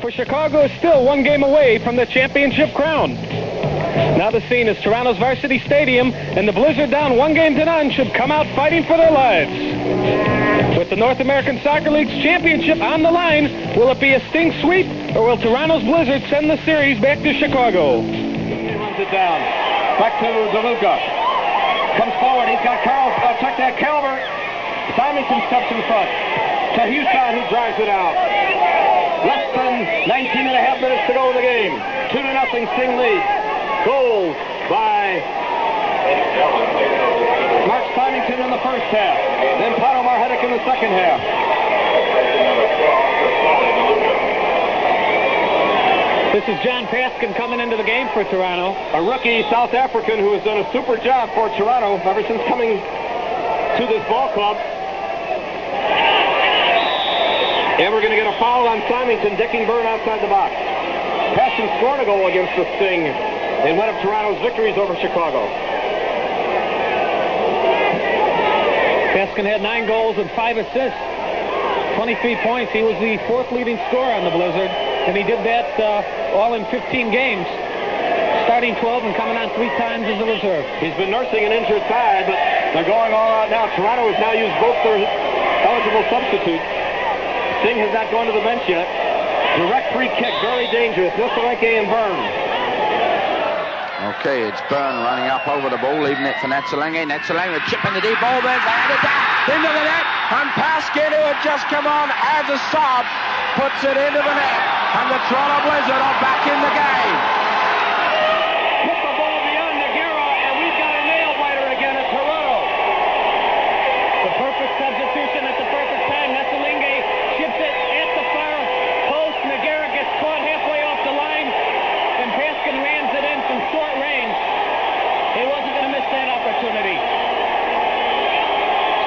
for Chicago is still one game away from the championship crown. Now the scene is Toronto's Varsity Stadium, and the Blizzard down 1-0 should come out fighting for their lives. With the North American Soccer League's championship on the line, will it be a sting sweep, or will Toronto's Blizzard send the series back to Chicago? He runs it down. Back to Deluca. Comes forward. He's got check that Calvert. Simonson steps in front. To Houston, who drives it out. Less than 19.5 minutes to go in the game. 2-0 Sting lead. Goals by Mark Symington in the first half. Then Pato Marhetic in the second half. This is John Paskin coming into the game for Toronto. A rookie South African who has done a super job for Toronto ever since coming to this ball club. And we're going to get a foul on Symington, David Byrne outside the box. Paskin scored a goal against the Sting in one of Toronto's victories over Chicago. Paskin had 9 goals and 5 assists, 23 points. He was the 4th leading scorer on the Blizzard, and he did that all in 15 games, starting 12 and coming on 3 times as a reserve. He's been nursing an injured thigh, but they're going all out now. Toronto has now used both their eligible substitutes. Sting has not gone to the bench yet. Direct free kick, very dangerous. Ntsolengoe and Byrne. Okay, it's Byrne running up over the ball, leaving it for Ntsolengoe. Ntsolengoe chipping the deep ball there, they had it down into the net, and Paskin, who had just come on as a sub, puts it into the net, and the Toronto Blizzard are back in the game. Put the ball beyond Nogueira, and we've got a nail-biter again at Toronto. The perfect substitution at the perfect time. Ntsolengoe chips it at the far post. Nogueira gets caught halfway off the line, and Paskin rams it in from short range. He wasn't going to miss that opportunity.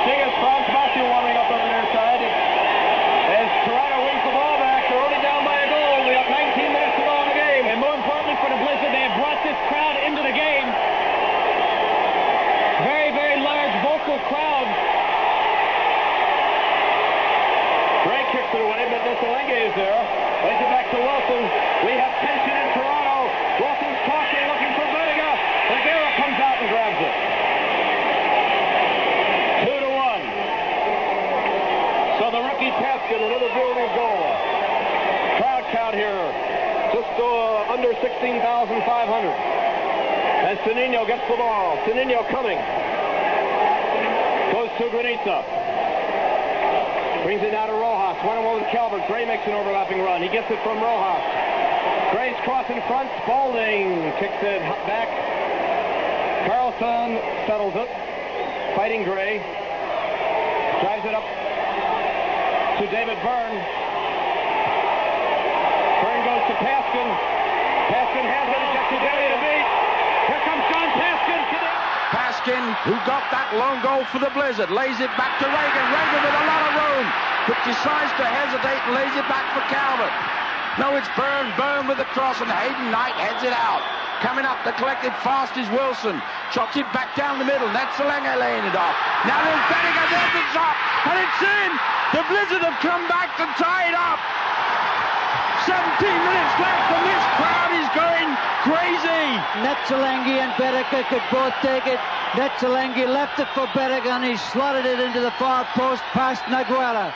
Sting has Franz Matthew warming up on the near side. As Toronto wins the ball back, they're only down by a goal. We have 19 minutes to go in the game. And more importantly for the Blizzard, they have brought this crowd into the game. Very, very large vocal crowd. Gray kicks it away, but Ntsolengoe is there. Lays it back to Wilson. We have tension in Toronto. Wilson's talking, looking for Bettega. Nogueira comes out and grabs it. 2-1. So the rookie Paskin, another brilliant goal. Crowd count here, just under 16,500. And Sininho gets the ball. Sininho coming. Goes to Granitza. Brings it down to Rojas. 1-on-1 with Calvert. Gray makes an overlapping run. He gets it from Rojas. Gray's cross in front. Spalding kicks it back. Carlson settles it. Fighting Gray. Drives it up to David Byrne. Byrne goes to Paskin. Paskin has it. Ejected David to beat. Here comes John Paskin. Paskin, who got that long goal for the Blizzard, lays it back to Ragan. Ragan with a lot of room, but decides to hesitate and lays it back for Calvert. No, it's Byrne. Byrne with the cross, and Hayden Knight heads it out. Coming up, the collected fast is Wilson. Chops it back down the middle. Ntsolengoe laying it off. Now there's Bettega, there's the shot, and it's in! The Blizzard have come back to tie it up. 17 minutes left, and this crowd is going crazy. Ntsolengoe and Bettega could both take it. Ntsolengoe left it for Bettega, and he slotted it into the far post past Nogueira.